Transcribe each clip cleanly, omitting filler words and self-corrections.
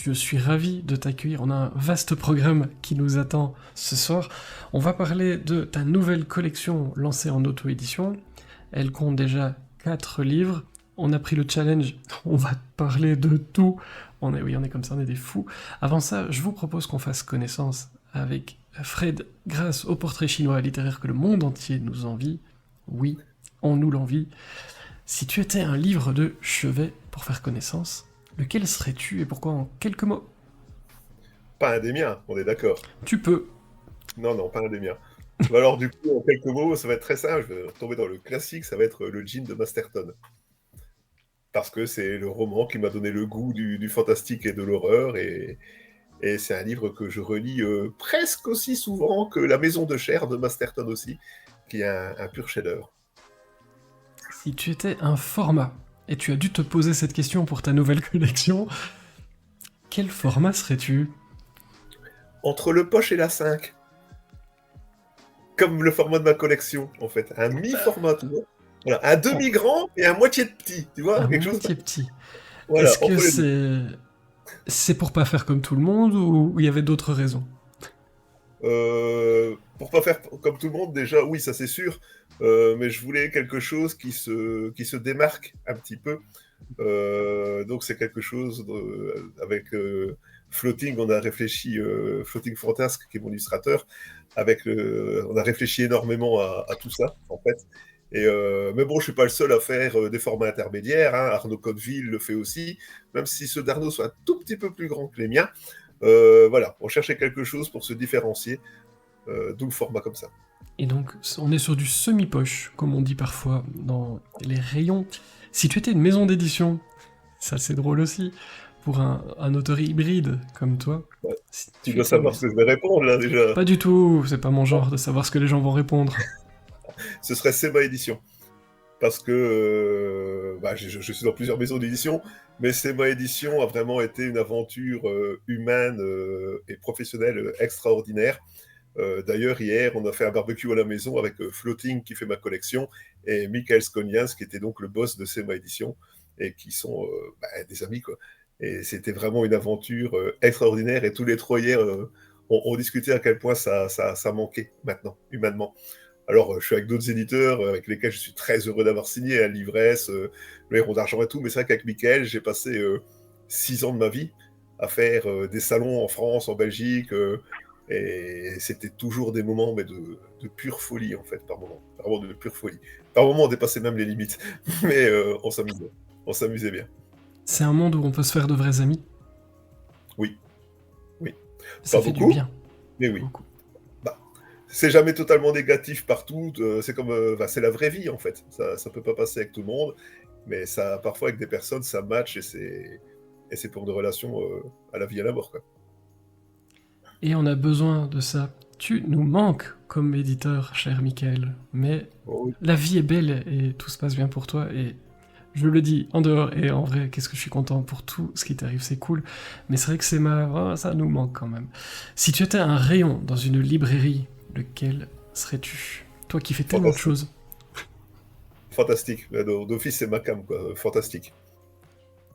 Je suis ravi de t'accueillir. On a un vaste programme qui nous attend ce soir. On va parler de ta nouvelle collection lancée en auto-édition. Elle compte déjà 4 livres. On a pris le challenge. On va parler de tout. On est comme ça, on est des fous. Avant ça, je vous propose qu'on fasse connaissance avec Fred grâce au portrait chinois littéraire que le monde entier nous envie. Oui, on nous l'envie. Si tu étais un livre de chevet pour faire connaissance, lequel serais-tu et pourquoi en quelques mots? Pas un des miens, on est d'accord. Tu peux. Non, non, pas un des miens. Bah alors, du coup, en quelques mots, ça va être très simple. Je vais tomber dans le classique, ça va être le Djinn de Masterton. Parce que c'est le roman qui m'a donné le goût du fantastique et de l'horreur. Et c'est un livre que je relis presque aussi souvent que La Maison de Chair de Masterton aussi, qui est un pur chef-d'œuvre. Si tu étais un format, et tu as dû te poser cette question pour ta nouvelle collection, quel format serais-tu? Entre le poche et la 5, comme le format de ma collection, en fait. Un mi-format, tu vois. Voilà, un Oh, demi-grand et un moitié de petit, tu à vois, quelque chose. moitié petit. Voilà, Est-ce que entre les deux. c'est pour pas faire comme tout le monde ou il y avait d'autres raisons? Pour pas faire comme tout le monde, déjà, oui, ça c'est sûr, mais je voulais quelque chose qui se démarque un petit peu. Donc c'est quelque chose avec Floating, on a réfléchi, Floating Fantasque, qui est mon illustrateur, on a réfléchi énormément à tout ça, en fait. Mais bon, je suis pas le seul à faire des formats intermédiaires, hein. Arnaud Codeville le fait aussi, même si ceux d'Arnaud sont un tout petit peu plus grands que les miens. Voilà, on cherchait quelque chose pour se différencier, d'où le format comme ça. Et donc, on est sur du semi-poche, comme on dit parfois dans les rayons. Si tu étais une maison d'édition, ça c'est drôle aussi, pour un auteur hybride comme toi, Ouais. si Tu tu dois étais une savoir maison... ce que je vais répondre là déjà. Pas du tout, c'est pas mon genre de savoir ce que les gens vont répondre. Ce serait Seba Édition. Parce que bah, je suis dans plusieurs maisons d'édition, mais Seba Édition a vraiment été une aventure humaine et professionnelle extraordinaire. D'ailleurs, hier, on a fait un barbecue à la maison avec Floating, qui fait ma collection, et Michael Sconians, qui était donc le boss de Seba Édition, et qui sont des amis, quoi. Et c'était vraiment une aventure extraordinaire, et tous les trois hier, on discutait à quel point ça manquait maintenant, humainement. Alors, je suis avec d'autres éditeurs avec lesquels je suis très heureux d'avoir signé, l'Ivresse, le Héros d'Argent et tout, mais c'est vrai qu'avec Michael, j'ai passé 6 ans de ma vie à faire des salons en France, en Belgique, et c'était toujours des moments mais de pure folie, en fait, par moment. Vraiment de pure folie. Par moment, on dépassait même les limites, mais on s'amusait. On s'amusait bien. C'est un monde où on peut se faire de vrais amis, Oui, oui. ça Pas fait du beaucoup, bien, mais oui. beaucoup. Bah, c'est jamais totalement négatif partout. C'est comme, c'est la vraie vie en fait. Ça peut pas passer avec tout le monde, mais ça, parfois avec des personnes, ça match et c'est pour des relations à la vie et à la mort, quoi. Et on a besoin de ça. Tu nous manques comme éditeur, cher Michael, mais Oh oui. la vie est belle et tout se passe bien pour toi et je le dis en dehors et en vrai, qu'est-ce que je suis content pour tout ce qui t'arrive, c'est cool. Mais c'est vrai que ça nous manque quand même. Si tu étais un rayon dans une librairie, lequel serais-tu? Toi qui fais tellement de Fantastique, choses. fantastique. D'office, c'est ma cam, quoi. Fantastique.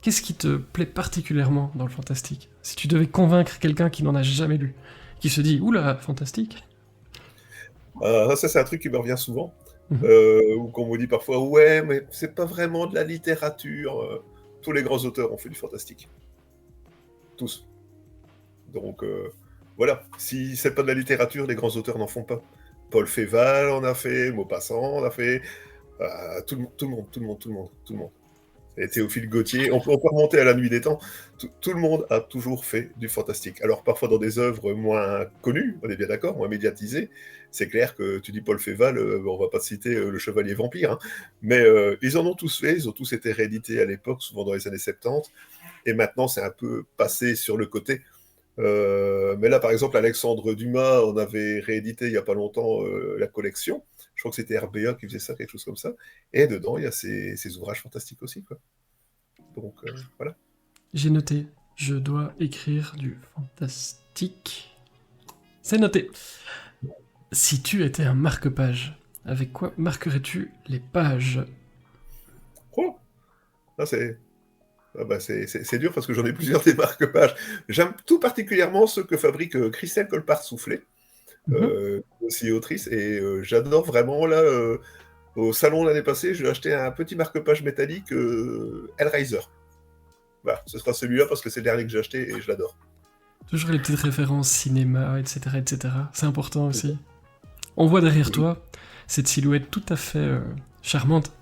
Qu'est-ce qui te plaît particulièrement dans le fantastique? Si tu devais convaincre quelqu'un qui n'en a jamais lu, qui se dit oula, fantastique. Ça, c'est un truc qui me revient souvent, Mhm. ou qu'on me dit parfois, ouais, mais c'est pas vraiment de la littérature. Tous les grands auteurs ont fait du fantastique, tous. Donc voilà, si c'est pas de la littérature, les grands auteurs n'en font pas. Paul Féval en a fait, Maupassant en a fait, tout le monde, tout le monde, tout le monde, tout le monde. Et Théophile Gautier, on peut remonter à la nuit des temps, tout le monde a toujours fait du fantastique. Alors parfois dans des œuvres moins connues, on est bien d'accord, moins médiatisées, c'est clair que tu dis Paul Féval, on va pas citer Le Chevalier Vampire, hein, mais ils en ont tous fait, ils ont tous été réédités à l'époque, souvent dans les années 70, et maintenant c'est un peu passé sur le côté. Mais là, par exemple, Alexandre Dumas, on avait réédité il n'y a pas longtemps la collection. Je crois que c'était RBA qui faisait ça, quelque chose comme ça. Et dedans, il y a ces ouvrages fantastiques aussi, quoi. Donc, voilà. J'ai noté, je dois écrire du fantastique. C'est noté. Si tu étais un marque-page, avec quoi marquerais-tu les pages? Oh, là, c'est Ah bah, c'est dur parce que j'en ai plusieurs des marque-pages. J'aime tout particulièrement ceux que fabrique Christelle Colpart-Soufflé, aussi autrice, et j'adore vraiment, là, au salon l'année passée, j'ai acheté un petit marque-page métallique Hellraiser. Voilà, ce sera celui-là parce que c'est le dernier que j'ai acheté et je l'adore. Toujours les petites références cinéma, etc., etc. C'est important aussi. On voit derrière toi cette silhouette tout à fait charmante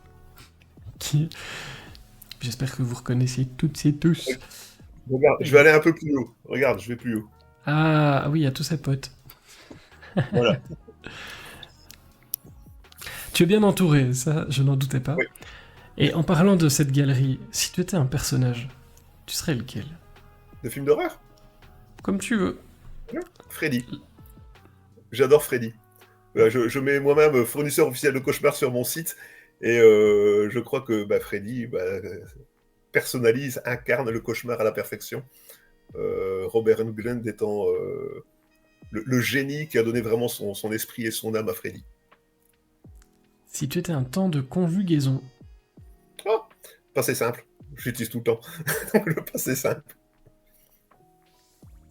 qui... J'espère que vous reconnaissez toutes et tous. Regarde, je vais aller un peu plus haut. Regarde, je vais plus haut. Ah oui, il y a tous ses potes. Voilà. Tu es bien entouré, ça, je n'en doutais pas. Oui. Et en parlant de cette galerie, si tu étais un personnage, tu serais lequel? Des films d'horreur? Comme tu veux. Freddy. J'adore Freddy. Je mets moi-même fournisseur officiel de cauchemar sur mon site, et je crois que Freddy personnalise, incarne le cauchemar à la perfection. Robert Englund étant le génie qui a donné vraiment son esprit et son âme à Freddy. Si tu étais un temps de conjugaison, Oh, passé simple. J'utilise tout le temps. Le passé simple.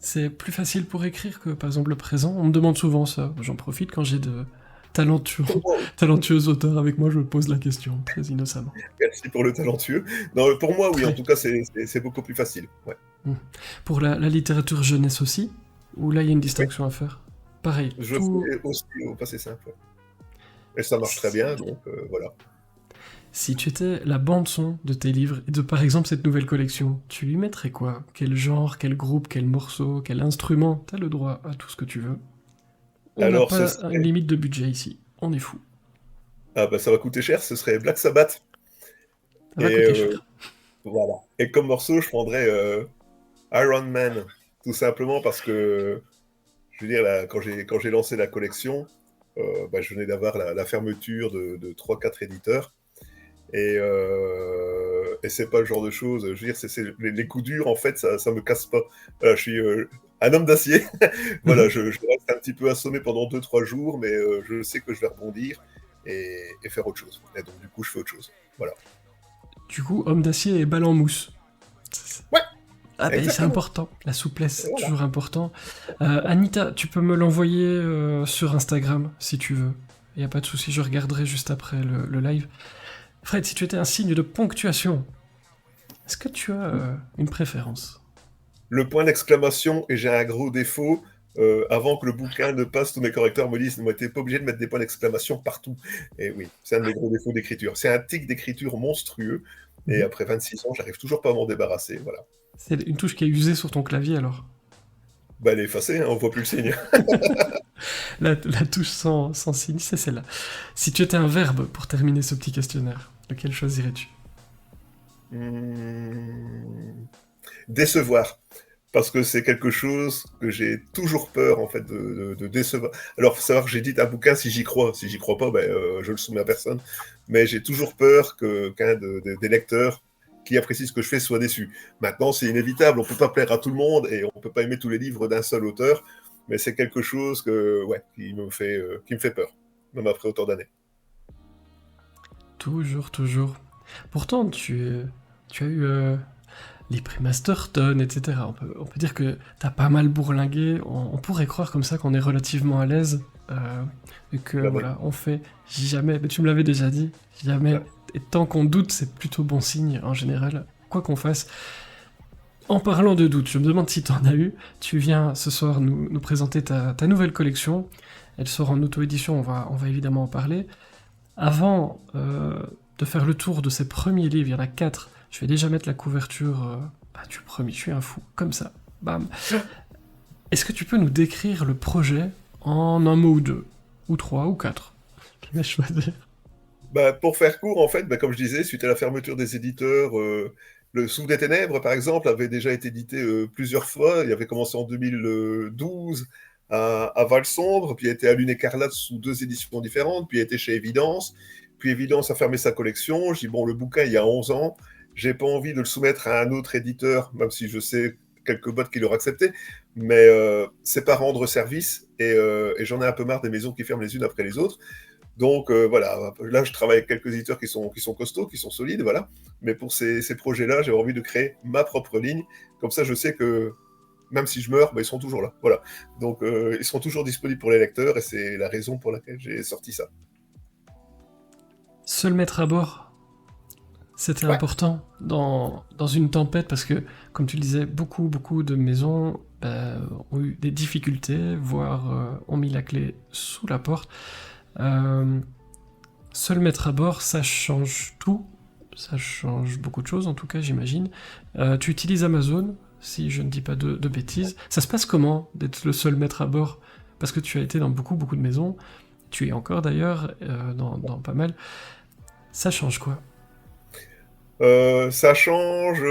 c'est plus facile pour écrire que par exemple le présent. On me demande souvent ça. J'en profite quand j'ai de talentueux auteurs avec moi, je me pose la question, très innocemment. Merci pour le talentueux. Non, pour moi, oui, en Très. tout cas, c'est beaucoup plus facile. Ouais. Pour la littérature jeunesse aussi, où là il y a une distinction à faire. Pareil, Je tout... fais aussi au passé simple. Ouais. Et ça marche très bien, donc voilà. Si tu étais la bande-son de tes livres, et de par exemple cette nouvelle collection, tu lui mettrais quoi? Quel genre, quel groupe, quel morceau, quel instrument? T'as le droit à tout ce que tu veux. On n'a Alors, ce pas une serait... limite de budget ici, on est fou. Ah ça va coûter cher, ce serait Black Sabbath. Ça va Et coûter cher. voilà. Et comme morceau, je prendrais Iron Man, tout simplement parce que, je veux dire, là, quand j'ai lancé la collection, je venais d'avoir la fermeture de 3-4 éditeurs. Et c'est pas le genre de choses, je veux dire, les coups durs, en fait, ça me casse pas. Voilà, je suis un homme d'acier. Voilà, je reste un petit peu assommé pendant 2-3 jours, mais je sais que je vais rebondir et faire autre chose. Et donc, du coup, je fais autre chose. Voilà. Du coup, homme d'acier et balle en mousse. Ouais, Ah ben c'est exactement. important, la souplesse, c'est Voilà. toujours important. Anita, tu peux me l'envoyer sur Instagram si tu veux. Il n'y a pas de souci, je regarderai juste après le live. Fred, si tu étais un signe de ponctuation, est-ce que tu as une préférence? Le point d'exclamation, et j'ai un gros défaut, avant que le bouquin ne passe, tous mes correcteurs me disent, t'es pas obligé de mettre des points d'exclamation partout. Et oui, c'est un de mes gros défauts d'écriture. C'est un tic d'écriture monstrueux, et après 26 ans, j'arrive toujours pas à m'en débarrasser, voilà. C'est une touche qui est usée sur ton clavier alors. Elle est effacée, hein, on voit plus le signe. La touche sans signe, c'est celle-là. Si tu étais un verbe pour terminer ce petit questionnaire, lequel choisirais-tu? Décevoir. Parce que c'est quelque chose que j'ai toujours peur, en fait, de décevoir. Alors, faut savoir que j'édite un bouquin si j'y crois. Si j'y crois pas, je le soumets à personne. Mais j'ai toujours peur qu'un des lecteurs qui apprécie ce que je fais soit déçu. Maintenant, c'est inévitable. On peut pas plaire à tout le monde et on peut pas aimer tous les livres d'un seul auteur. Mais c'est quelque chose qui me fait peur, même après autant d'années. Toujours, toujours. Pourtant, tu as eu les prix Masterton, etc. On peut dire que t'as pas mal bourlingué. On pourrait croire comme ça qu'on est relativement à l'aise. Et que voilà, on fait jamais. Mais tu me l'avais déjà dit, jamais. Ouais. Et tant qu'on doute, c'est plutôt bon signe en général. Quoi qu'on fasse. En parlant de doute, je me demande si t'en as eu. Tu viens ce soir nous présenter ta nouvelle collection. Elle sort en auto-édition, on va évidemment en parler. Avant de faire le tour de ces premiers livres, il y en a 4, je vais déjà mettre la couverture du premier, je suis un fou, comme ça, bam. Est-ce que tu peux nous décrire le projet en un mot ou deux, ou 3, ou 4? Qui va choisir? Pour faire court, en fait, comme je disais, suite à la fermeture des éditeurs, le Souffle des Ténèbres, par exemple, avait déjà été édité plusieurs fois. Il avait commencé en 2012 à Val-Sombre, puis a été à Lune Écarlate sous 2 éditions différentes, puis a été chez Évidence. Puis Évidence a fermé sa collection. Je dis, bon, le bouquin, il y a 11 ans, j'ai pas envie de le soumettre à un autre éditeur, même si je sais quelques boîtes qui l'auraient accepté, mais c'est pas rendre service, et j'en ai un peu marre des maisons qui ferment les unes après les autres. Donc voilà, là je travaille avec quelques éditeurs qui sont costauds, qui sont solides, voilà. Mais pour ces projets-là, j'ai envie de créer ma propre ligne. Comme ça, je sais que même si je meurs, bah, ils seront toujours là. Voilà. Donc ils seront toujours disponibles pour les lecteurs et c'est la raison pour laquelle j'ai sorti ça. Seul maître à bord, c'était Ouais. important dans une tempête parce que, comme tu le disais, beaucoup de maisons ont eu des difficultés, voire ont mis la clé sous la porte. Euh, Seul maître à bord, ça change tout. Ça change beaucoup de choses, en tout cas, j'imagine. Tu utilises Amazon, si je ne dis pas de bêtises. Ça se passe comment d'être le seul maître à bord? Parce que tu as été dans beaucoup de maisons. Tu es encore d'ailleurs dans pas mal. Ça change quoi? Ça change,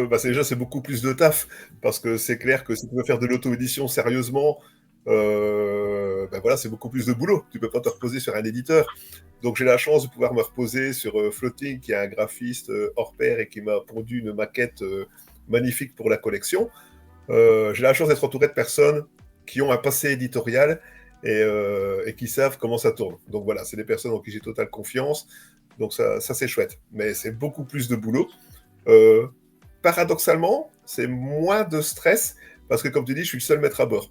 bah, déjà c'est beaucoup plus de taf, parce que c'est clair que si tu veux faire de l'auto-édition sérieusement, bah voilà, c'est beaucoup plus de boulot. Tu peux pas te reposer sur un éditeur. Donc j'ai la chance de pouvoir me reposer sur Floating, qui est un graphiste hors pair et qui m'a pondu une maquette magnifique pour la collection. J'ai la chance d'être entouré de personnes qui ont un passé éditorial et qui savent comment ça tourne. Donc voilà, c'est des personnes en qui j'ai totale confiance. Donc ça c'est chouette. Mais c'est beaucoup plus de boulot. Euh, Paradoxalement, c'est moins de stress parce que, comme tu dis, je suis le seul maître à bord.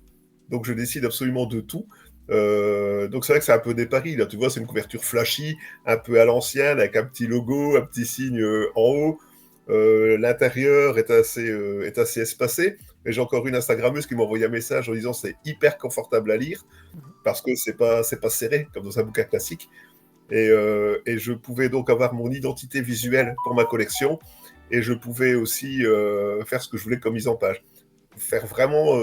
Donc je décide absolument de tout. Donc c'est vrai que c'est un peu des paris. Là, tu vois, c'est une couverture flashy, un peu à l'ancienne, avec un petit logo, un petit signe en haut. L'intérieur est assez espacé. Et j'ai encore une Instagrammeuse qui m'a envoyé un message en disant c'est hyper confortable à lire parce que c'est pas serré comme dans un bouquin classique. Et je pouvais donc avoir mon identité visuelle pour ma collection et je pouvais aussi faire ce que je voulais comme mise en page. Faire vraiment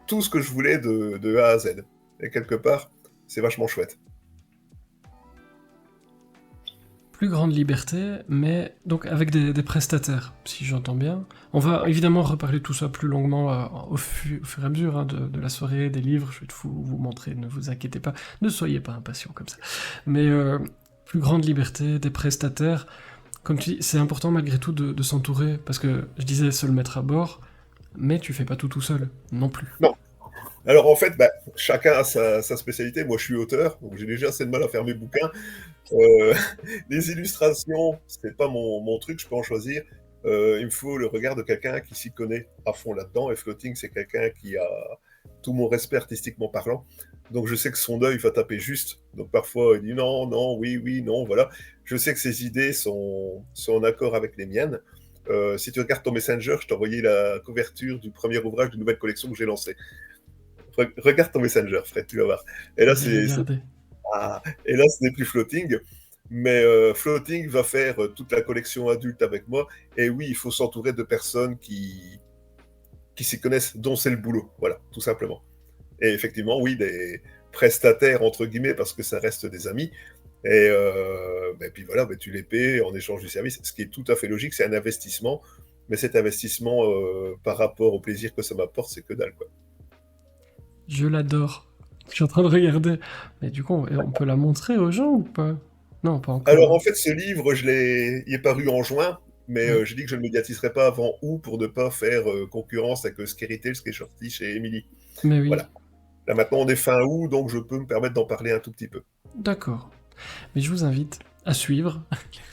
tout ce que je voulais de A à Z. Et quelque part, c'est vachement chouette. Plus grande liberté, mais donc avec des prestataires, si j'entends bien. On va évidemment reparler de tout ça plus longuement au fur et à mesure hein, de la soirée, des livres. Je vais vous montrer, ne vous inquiétez pas. Ne soyez pas impatients comme ça. Mais plus grande liberté, des prestataires. Comme tu dis, c'est important malgré tout de s'entourer, parce que je disais seul maître à bord, mais tu fais pas tout seul, non plus. Non. Alors en fait, bah, chacun a sa spécialité. Moi, je suis auteur, donc j'ai déjà assez de mal à faire mes bouquins. Euh, les illustrations, c'est pas mon truc, je peux en choisir. Il me faut le regard de quelqu'un qui s'y connaît à fond là-dedans. Et Floating, c'est quelqu'un qui a tout mon respect artistiquement parlant. Donc je sais que son œil va taper juste. Donc parfois il dit non, non, oui, oui, non, voilà. Je sais que ses idées sont en accord avec les miennes. Si tu regardes ton Messenger, je t'ai envoyé la couverture du premier ouvrage d'une nouvelle collection que j'ai lancée. Regarde ton Messenger, Fred, tu vas voir. Et là, Je vais regarder. et là, ce n'est plus Floating, mais Floating va faire toute la collection adulte avec moi. Et oui, il faut s'entourer de personnes qui s'y connaissent, dont c'est le boulot. Voilà, tout simplement. Et effectivement, oui, des prestataires, entre guillemets, parce que ça reste des amis. Et ben, puis voilà, ben, tu les paies en échange du service, ce qui est tout à fait logique, c'est un investissement. Mais cet investissement, par rapport au plaisir que ça m'apporte, c'est que dalle, quoi. Je l'adore. Je suis en train de regarder. Mais du coup, on peut la montrer aux gens ou pas? Non, pas encore. Alors en Hein. fait, ce livre, il est paru en juin, mais Ouais. j'ai dit que je ne le médiatiserai pas avant août pour ne pas faire concurrence avec Scary Tales qui est sorti chez Emily. Mais oui, Voilà. Là maintenant, on est fin août, donc je peux me permettre d'en parler un tout petit peu. d'accord. Mais je vous invite à suivre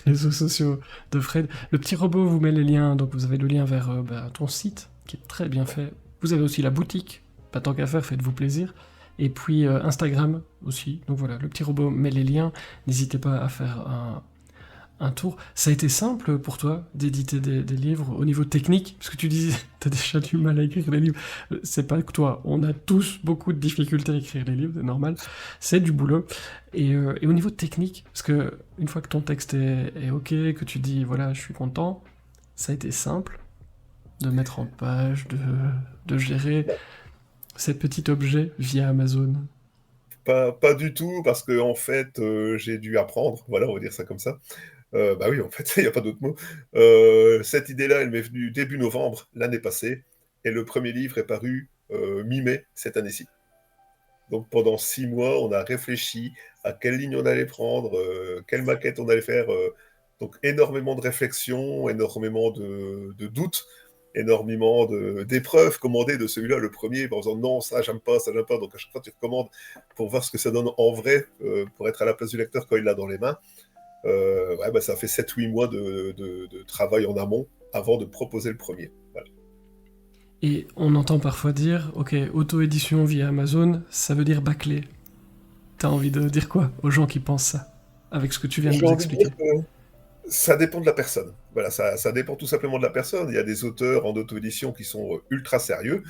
les réseaux sociaux de Fred. Le petit robot vous met les liens, donc vous avez le lien vers ton site, qui est très bien fait. Vous avez aussi la boutique, pas tant qu'à faire, faites-vous plaisir. Et puis Instagram aussi. Donc voilà, le petit robot met les liens. N'hésitez pas à faire un tour. Ça a été simple pour toi d'éditer des livres au niveau technique, parce que tu disais, t'as déjà du mal à écrire des livres. C'est pas que toi, on a tous beaucoup de difficultés à écrire des livres, c'est normal. C'est du boulot. Et au niveau technique, parce que une fois que ton texte est ok, que tu dis voilà, je suis content, ça a été simple de mettre en page, de gérer ces petits objets via Amazon. Pas du tout, parce que en fait, j'ai dû apprendre, voilà, on va dire ça comme ça. Bah oui, en fait, il n'y a pas d'autre mot. Cette idée-là, elle m'est venue début novembre, l'année passée, et le premier livre est paru mi-mai cette année-ci. Donc pendant 6 mois, on a réfléchi à quelle ligne on allait prendre, quelle maquette on allait faire. Donc énormément de réflexions, énormément de doutes. énormément d'épreuves commandées de celui-là, le premier, en disant non, ça j'aime pas, ça j'aime pas. Donc à chaque fois, tu recommandes pour voir ce que ça donne en vrai, pour être à la place du lecteur quand il l'a dans les mains. Ça fait 7-8 mois de travail en amont avant de proposer le premier. Voilà. Et on entend parfois dire, ok, auto-édition via Amazon, ça veut dire bâclé. T'as envie de dire quoi aux gens qui pensent ça, avec ce que tu viens de J'ai nous envie de expliquer? dire que ça dépend de la personne. Voilà, ça dépend tout simplement de la personne. Il y a des auteurs en auto-édition qui sont ultra sérieux,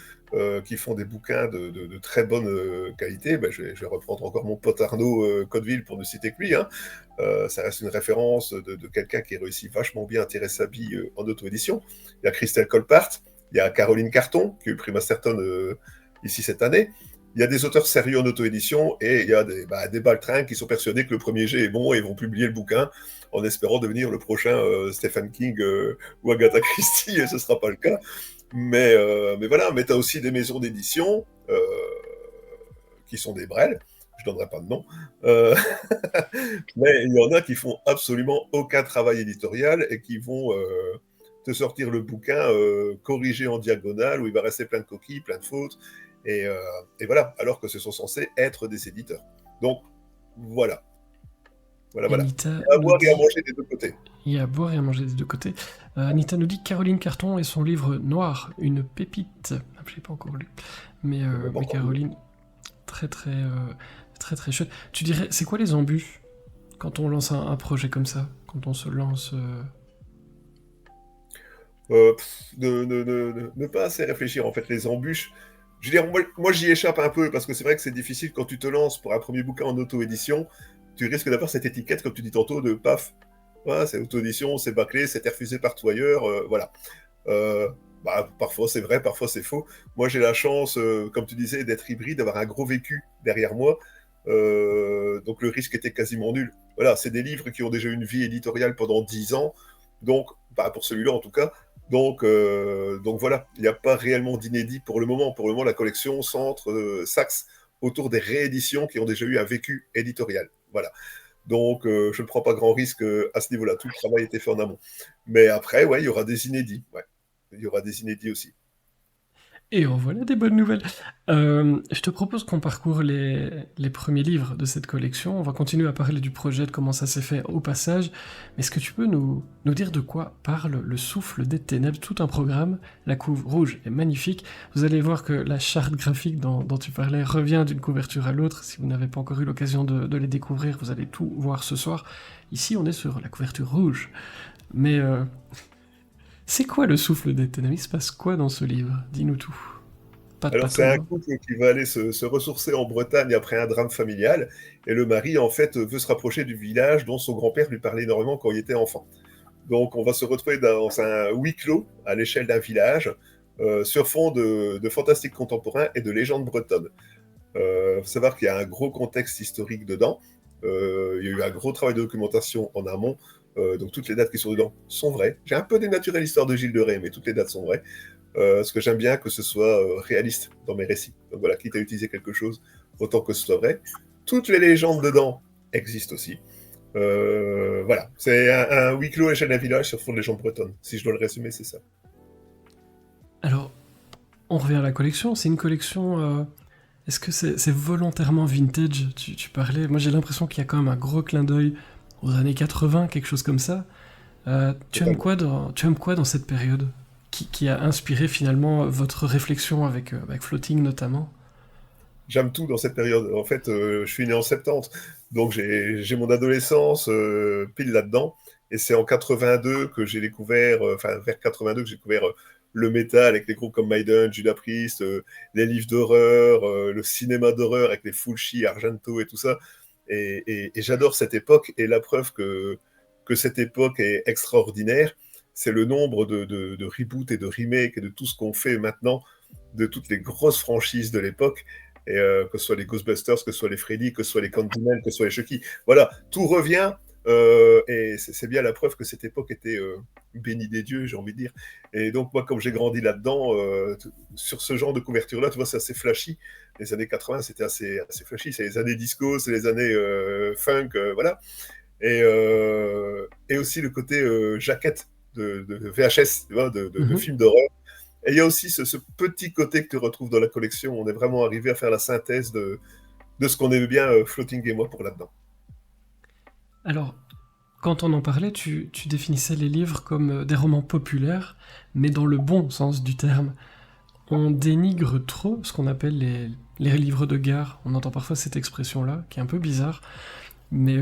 qui font des bouquins de très bonne qualité. Ben, je vais reprendre encore mon pote Arnaud Codeville pour ne citer que lui. Hein. Ça reste une référence de quelqu'un qui réussit vachement bien à tirer sa bille en auto-édition. Il y a Christelle Colpart, il y a Caroline Carton, qui a eu le prix Masterton ici cette année. Il y a des auteurs sérieux en auto-édition et il y a des baltringues qui sont persuadés que le premier jet est bon et vont publier le bouquin en espérant devenir le prochain Stephen King ou Agatha Christie, et ce ne sera pas le cas. Mais voilà, mais tu as aussi des maisons d'édition qui sont des brels, je ne donnerai pas de nom, mais il y en a qui font absolument aucun travail éditorial et qui vont te sortir le bouquin corrigé en diagonale où il va rester plein de coquilles, plein de fautes, et voilà, alors que ce sont censés être des éditeurs. Donc, voilà. Et Voilà. Anita Il y a à nous boire et à dit, manger des deux côtés. il y a à boire et à manger des deux côtés. Anita nous dit Caroline Carton et son livre Noir, une pépite. Ah, je l'ai pas encore lu. Mais Caroline, très très chouette. Tu dirais, c'est quoi les embûches quand on lance un projet comme ça? Quand on se lance... Ne pas assez réfléchir, en fait, les embûches. Je veux dire, moi j'y échappe un peu parce que c'est vrai que c'est difficile quand tu te lances pour un premier bouquin en auto-édition. Tu risques d'avoir cette étiquette, comme tu dis tantôt, de paf, voilà, c'est auto-édition, c'est bâclé, c'était refusé par tout ailleurs, voilà. Euh, Parfois c'est vrai, parfois c'est faux. Moi j'ai la chance, comme tu disais, d'être hybride, d'avoir un gros vécu derrière moi. Donc le risque était quasiment nul. Voilà, c'est des livres qui ont déjà une vie éditoriale pendant 10 ans. Donc, pour celui-là en tout cas. Donc voilà, il n'y a pas réellement d'inédit pour le moment. Pour le moment, la collection s'axe autour des rééditions qui ont déjà eu un vécu éditorial. Voilà. Donc, je ne prends pas grand risque à ce niveau-là. Tout le travail a été fait en amont. Mais après, ouais, il y aura des inédits. Ouais. Il y aura des inédits aussi. Et en voilà des bonnes nouvelles. Je te propose qu'on parcourt les premiers livres de cette collection. On va continuer à parler du projet, de comment ça s'est fait au passage. Mais est-ce que tu peux nous dire de quoi parle Le Souffle des Ténèbres? Tout un programme. La couve rouge est magnifique. Vous allez voir que la charte graphique dont tu parlais revient d'une couverture à l'autre. Si vous n'avez pas encore eu l'occasion de les découvrir, vous allez tout voir ce soir. Ici, on est sur la couverture rouge. Mais c'est quoi Le Souffle des Ténèbres? Il se passe quoi dans ce livre? Dis-nous tout. Pas de Alors, c'est pathos, un hein. couple qui va aller se ressourcer en Bretagne après un drame familial. Et le mari, en fait, veut se rapprocher du village dont son grand-père lui parlait énormément quand il était enfant. Donc, on va se retrouver dans un huis clos à l'échelle d'un village, sur fond de fantastique contemporain et de légendes bretonnes. Il faut savoir qu'il y a un gros contexte historique dedans. Il y a eu un gros travail de documentation en amont. Donc, toutes les dates qui sont dedans sont vraies. J'ai un peu dénaturé l'histoire de Gilles de Ré, mais toutes les dates sont vraies. Parce que j'aime bien que ce soit réaliste dans mes récits. Donc voilà, quitte à utiliser quelque chose, autant que ce soit vrai. Toutes les légendes dedans existent aussi. Voilà, c'est un huis clos à l'échelle d'un village sur fond de légendes bretonnes. Si je dois le résumer, c'est ça. Alors, on revient à la collection. C'est une collection. Est-ce que c'est volontairement vintage? Tu parlais. Moi, j'ai l'impression qu'il y a quand même un gros clin d'œil aux années 80, quelque chose comme ça. Totalement. Tu aimes quoi dans cette période qui a inspiré finalement votre réflexion avec Floating notamment? J'aime tout dans cette période. En fait, je suis né en 70, donc j'ai mon adolescence pile là-dedans. Et c'est en 82 que j'ai découvert, enfin vers 82 que j'ai découvert le métal avec des groupes comme Maiden, Judas Priest, les livres d'horreur, le cinéma d'horreur avec les Fulci, Argento et tout ça. Et j'adore cette époque. Et la preuve que cette époque est extraordinaire, c'est le nombre de reboots et de remakes et de tout ce qu'on fait maintenant, de toutes les grosses franchises de l'époque. Et que ce soit les Ghostbusters, que ce soit les Freddy, que ce soit les Candyman, que ce soit les Chucky. Voilà, tout revient. Et c'est bien la preuve que cette époque était bénie des dieux, j'ai envie de dire. Et donc, moi, comme j'ai grandi là-dedans, sur ce genre de couverture-là, tu vois, c'est assez flashy. Les années 80, c'était assez flashy. C'est les années disco, c'est les années funk, voilà. Et aussi le côté jaquette de VHS, tu vois, de Mhm. films d'horreur. Et il y a aussi ce petit côté que tu retrouves dans la collection. On est vraiment arrivé à faire la synthèse de ce qu'on aimait bien, Floating et moi, pour là-dedans. Alors, quand on en parlait, tu définissais les livres comme des romans populaires, mais dans le bon sens du terme. On dénigre trop ce qu'on appelle les livres de gare. On entend parfois cette expression-là, qui est un peu bizarre. Mais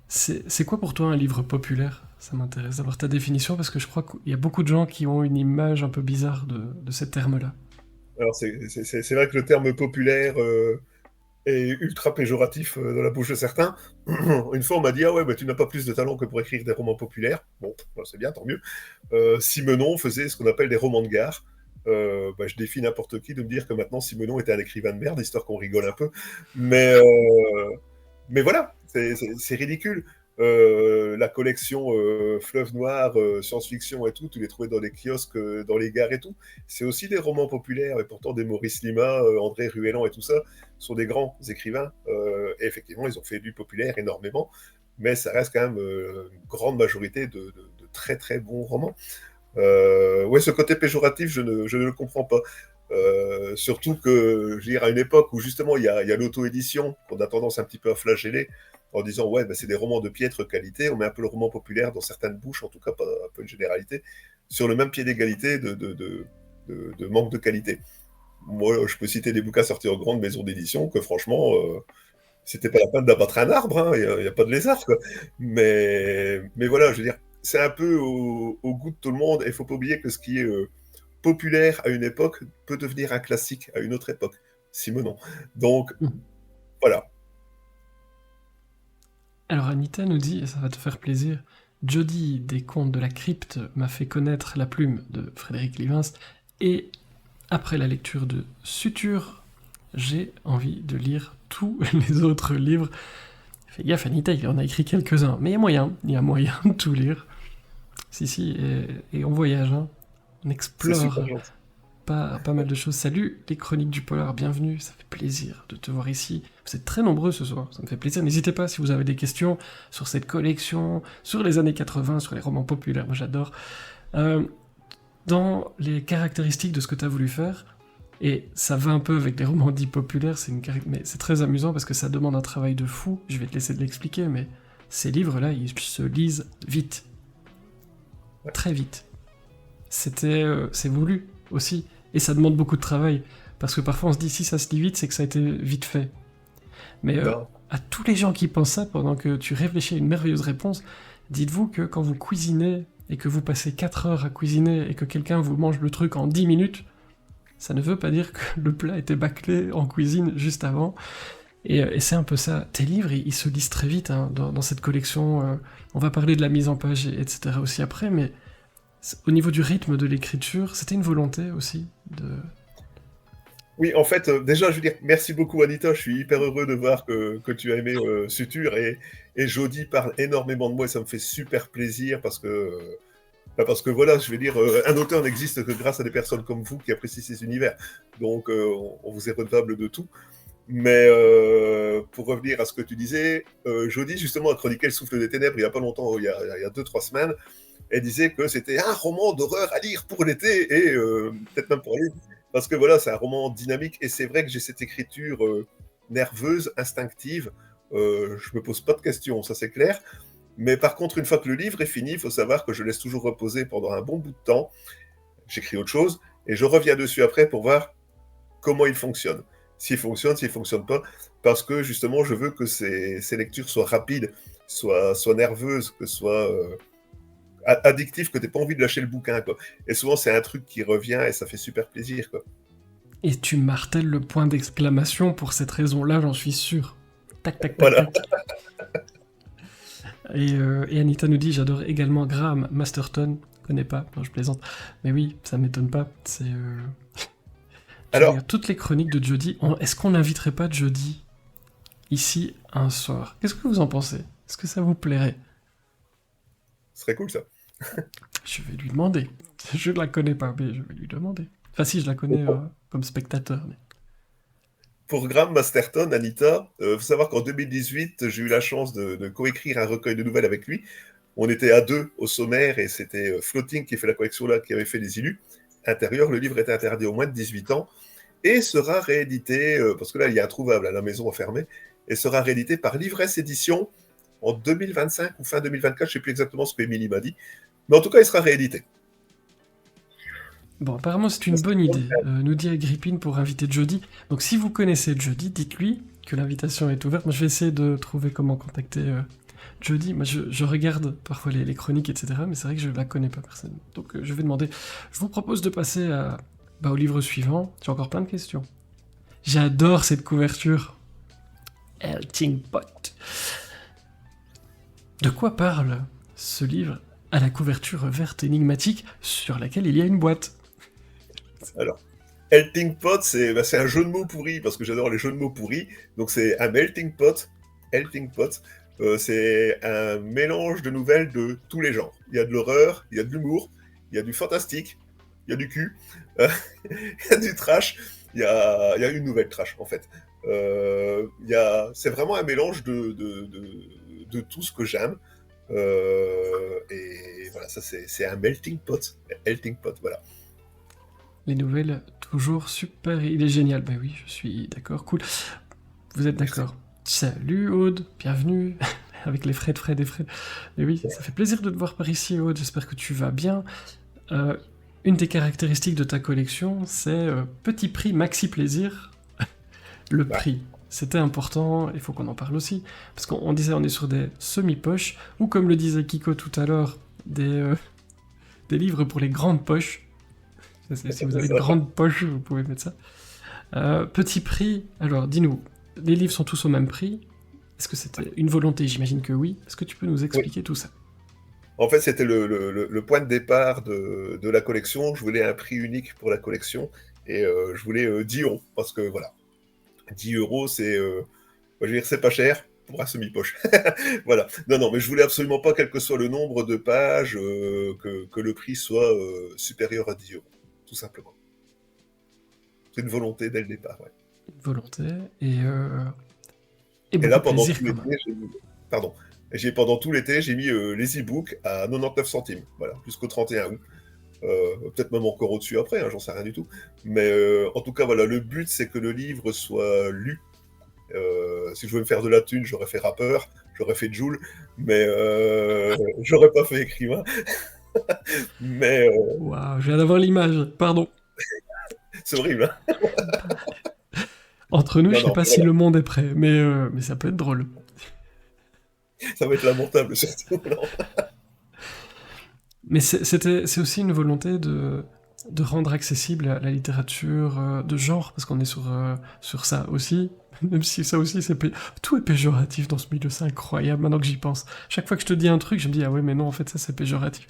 c'est quoi pour toi un livre populaire? Ça m'intéresse d'avoir ta définition parce que je crois qu'il y a beaucoup de gens qui ont une image un peu bizarre de ces termes-là. Alors, c'est vrai que le terme populaire est ultra péjoratif dans la bouche de certains. Une fois, on m'a dit: ah ouais, bah, tu n'as pas plus de talent que pour écrire des romans populaires. Bon, bah, c'est bien, tant mieux. Simenon faisait ce qu'on appelle des romans de gare. Bah, je défie n'importe qui de me dire que maintenant Simenon était un écrivain de merde, histoire qu'on rigole un peu. Mais voilà, c'est ridicule. La collection Fleuve Noir, science-fiction et tout, tu les trouvais dans les kiosques, dans les gares et tout. C'est aussi des romans populaires, et pourtant des Maurice Lima, André Ruellan et tout ça sont des grands écrivains. Et effectivement, ils ont fait du populaire énormément, mais ça reste quand même une grande majorité de très très bons romans. Ouais, ce côté péjoratif, je ne le comprends pas. Surtout que, je veux dire, à une époque où justement il y a l'auto-édition, qu'on a tendance un petit peu à flageller, en disant ouais, bah, c'est des romans de piètre qualité, on met un peu le roman populaire dans certaines bouches, en tout cas pas un peu une généralité, sur le même pied d'égalité de manque de qualité. Moi, je peux citer des bouquins sortis en grande maison d'édition que franchement, c'était pas la peine d'abattre un arbre, hein, il n'y a pas de lézard, quoi. Mais voilà, je veux dire, c'est un peu au goût de tout le monde, et il faut pas oublier que ce qui est populaire à une époque peut devenir un classique à une autre époque. Simonon. Donc, voilà. Alors Anita nous dit, et ça va te faire plaisir, Jody des Contes de la Crypte m'a fait connaître la plume de Frédéric Livens, et après la lecture de Suture, j'ai envie de lire tous les autres livres. Fais gaffe Anita, il en a écrit quelques-uns, mais il y a moyen de tout lire. Si, et on voyage, hein. On C'est super explore gentil. pas mal de choses. Salut les chroniques du polar, bienvenue, ça fait plaisir de te voir ici. Vous êtes très nombreux ce soir, ça me fait plaisir. N'hésitez pas si vous avez des questions sur cette collection, sur les années 80, sur les romans populaires, moi j'adore. Euh, dans les caractéristiques de ce que tu as voulu faire, et ça va un peu avec les romans dits populaires, mais c'est très amusant parce que ça demande un travail de fou, je vais te laisser de l'expliquer, mais ces livres-là, ils se lisent vite. Très vite. C'est voulu aussi, et ça demande beaucoup de travail, parce que parfois on se dit si ça se lit vite, c'est que ça a été vite fait. Mais Non. à tous les gens qui pensent ça, pendant que tu réfléchis à une merveilleuse réponse, dites-vous que quand vous cuisinez, et que vous passez 4 heures à cuisiner, et que quelqu'un vous mange le truc en 10 minutes, ça ne veut pas dire que le plat était bâclé en cuisine juste avant. Et c'est un peu ça. Tes livres, ils se lisent très vite hein, dans cette collection. On va parler de la mise en page, etc. aussi après, mais au niveau du rythme de l'écriture, c'était une volonté aussi de... Oui, en fait, déjà, je veux dire, merci beaucoup, Anita. Je suis hyper heureux de voir que tu as aimé Suture. Et Jody parle énormément de moi et ça me fait super plaisir parce que voilà, je veux dire, un auteur n'existe que grâce à des personnes comme vous qui apprécient ces univers. Donc, on vous est redevable de tout. Mais pour revenir à ce que tu disais, Jody, justement, a chroniqué Le Souffle des Ténèbres il n'y a pas longtemps, il y a 2-3 semaines. Elle disait que c'était un roman d'horreur à lire pour l'été et peut-être même pour aller. Parce que voilà, c'est un roman dynamique et c'est vrai que j'ai cette écriture nerveuse, instinctive. Je me pose pas de questions, ça c'est clair. Mais par contre, une fois que le livre est fini, il faut savoir que je laisse toujours reposer pendant un bon bout de temps. J'écris autre chose et je reviens dessus après pour voir comment il fonctionne. S'il fonctionne pas, parce que justement, je veux que ces lectures soient rapides, soient nerveuses, que soient addictif, que t'aies pas envie de lâcher le bouquin, quoi. Et souvent, c'est un truc qui revient et ça fait super plaisir, quoi. Et tu martèles le point d'exclamation pour cette raison-là, j'en suis sûr. Tac, tac, tac, Voilà. tac. Et Anita nous dit, j'adore également Graham Masterton. Connais pas, non, je plaisante. Mais oui, ça m'étonne pas. Je Alors, regarde toutes les chroniques de Jody. Est-ce qu'on n'inviterait pas Jody ici un soir? Qu'est-ce que vous en pensez? Est-ce que ça vous plairait? ce serait cool, ça. Je vais lui demander. Je ne la connais pas, mais je vais lui demander. Enfin si, je la connais comme spectateur. Mais... Pour Graham Masterton, Anita, faut savoir qu'en 2018, j'ai eu la chance de coécrire un recueil de nouvelles avec lui. On était à deux au sommaire et c'était Floating qui fait la collection là, qui avait fait Les Illus. intérieur, le livre est interdit aux moins de 18 ans et sera réédité, parce que là, il est introuvable à la maison fermée, et sera réédité par Livresse Édition en 2025 ou fin 2024, je ne sais plus exactement ce que Émilie m'a dit, mais en tout cas, il sera réédité. Bon, apparemment, c'est une bonne idée, nous dit Agrippine pour inviter Jody. Donc, si vous connaissez Jody, dites-lui que l'invitation est ouverte. Moi, je vais essayer de trouver comment contacter Jody. Moi, je regarde parfois les chroniques, etc., mais c'est vrai que je la connais pas personnellement. Donc, je vais demander. Je vous propose de passer au livre suivant. J'ai encore plein de questions. J'adore cette couverture. Melting Pot. De quoi parle ce livre à la couverture verte énigmatique sur laquelle il y a une boîte? Alors, Melting Pot, c'est un jeu de mots pourri, parce que j'adore les jeux de mots pourris. Donc c'est un melting pot. Melting Pot, c'est un mélange de nouvelles de tous les genres. Il y a de l'horreur, il y a de l'humour, il y a du fantastique, il y a du cul, il y a du trash, il y a une nouvelle trash en fait. C'est vraiment un mélange de tout ce que j'aime. Et voilà, ça c'est un melting pot. Melting pot, voilà. Les nouvelles, toujours super, il est génial. Ben oui, je suis d'accord, cool. Vous êtes d'accord? Salut Aude, bienvenue, avec les Fred et Fred. Mais oui, ça fait plaisir de te voir par ici Aude, j'espère que tu vas bien. Une des caractéristiques de ta collection, c'est petit prix, maxi plaisir. Le prix, c'était important, il faut qu'on en parle aussi. Parce qu'on disait, on est sur des semi-poches, ou comme le disait Kiko tout à l'heure, des livres pour les grandes poches. Si vous avez une grande poche, vous pouvez mettre ça. Petit prix, alors dis-nous, les livres sont tous au même prix. Est-ce que c'était une volonté? J'imagine que oui. Est-ce que tu peux nous expliquer tout ça? En fait, c'était le point de départ de la collection. Je voulais un prix unique pour la collection et je voulais 10 euros parce que voilà, 10 euros, c'est, je veux dire, c'est pas cher pour un semi-poche. Voilà. Non, mais je voulais absolument pas, quel que soit le nombre de pages, que le prix soit supérieur à 10 euros, tout simplement. C'est une volonté dès le départ, ouais. Une volonté et là, pendant tout l'été, pendant tout l'été, j'ai mis les e-books à 99 centimes, voilà, jusqu'au 31 août. Peut-être même encore au-dessus après, hein, j'en sais rien du tout. Mais en tout cas, voilà, le but, c'est que le livre soit lu. Si je voulais me faire de la thune, j'aurais fait rappeur, j'aurais fait Joule, mais j'aurais pas fait écrivain. Mais waouh, je viens d'avoir l'image, pardon. c'est horrible, hein. Entre nous, je sais pas si le monde est prêt, mais ça peut être drôle. Ça va être lamentable, surtout. Mais c'est aussi une volonté de rendre accessible la littérature de genre, parce qu'on est sur ça aussi, même si ça aussi, tout est péjoratif dans ce milieu, c'est incroyable, maintenant que j'y pense. Chaque fois que je te dis un truc, je me dis, ah ouais, mais non, en fait, ça, c'est péjoratif.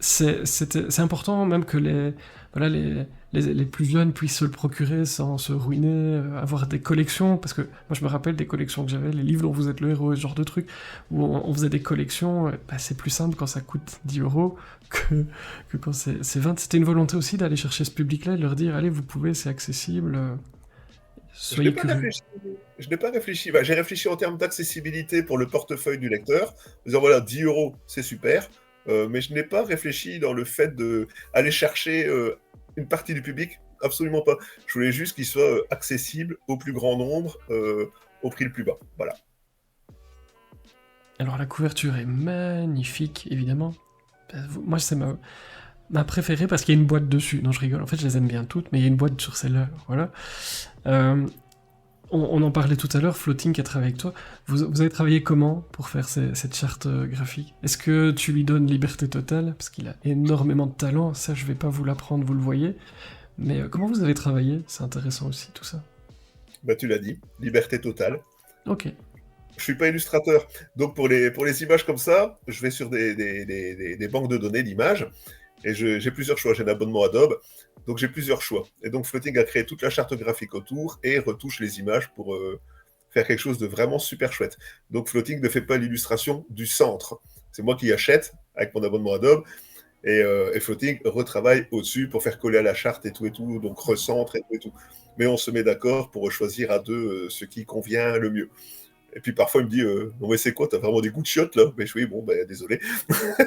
C'est important même que les plus jeunes puissent se le procurer sans se ruiner, avoir des collections, parce que moi je me rappelle des collections que j'avais, les livres dont vous êtes le héros, ce genre de trucs, où on faisait des collections, c'est plus simple quand ça coûte 10 euros que quand c'est 20. C'était une volonté aussi d'aller chercher ce public-là et de leur dire, allez, vous pouvez, c'est accessible, soyez curieux. Je n'ai pas réfléchi. Bah, j'ai réfléchi en termes d'accessibilité pour le portefeuille du lecteur. En disant, voilà, 10 euros, c'est super. Mais je n'ai pas réfléchi dans le fait d'aller chercher une partie du public. Absolument pas. Je voulais juste qu'il soit accessible au plus grand nombre, au prix le plus bas. Voilà. Alors la couverture est magnifique, évidemment. Moi, c'est ma préférée parce qu'il y a une boîte dessus. Non, je rigole. En fait, je les aime bien toutes, mais il y a une boîte sur celle-là. Voilà. On en parlait tout à l'heure, Floating qui a travaillé avec toi. Vous avez travaillé comment pour faire cette charte graphique? Est-ce que tu lui donnes liberté totale? Parce qu'il a énormément de talent, ça je vais pas vous l'apprendre, vous le voyez. Mais comment vous avez travaillé? C'est intéressant aussi tout ça. Bah, tu l'as dit, liberté totale. Ok. Je suis pas illustrateur, donc pour les images comme ça, je vais sur des banques de données d'images, et j'ai plusieurs choix. J'ai un abonnement Adobe, donc j'ai plusieurs choix. Et donc Floating a créé toute la charte graphique autour et retouche les images pour faire quelque chose de vraiment super chouette. Donc Floating ne fait pas l'illustration du centre. C'est moi qui achète avec mon abonnement Adobe, et Floating retravaille au-dessus pour faire coller à la charte et tout, donc recentre et tout. Mais on se met d'accord pour choisir à deux ce qui convient le mieux. Et puis parfois, il me dit non, mais c'est quoi, t'as vraiment des goûts de chiottes là? Mais je dis oui, bon, ben désolé.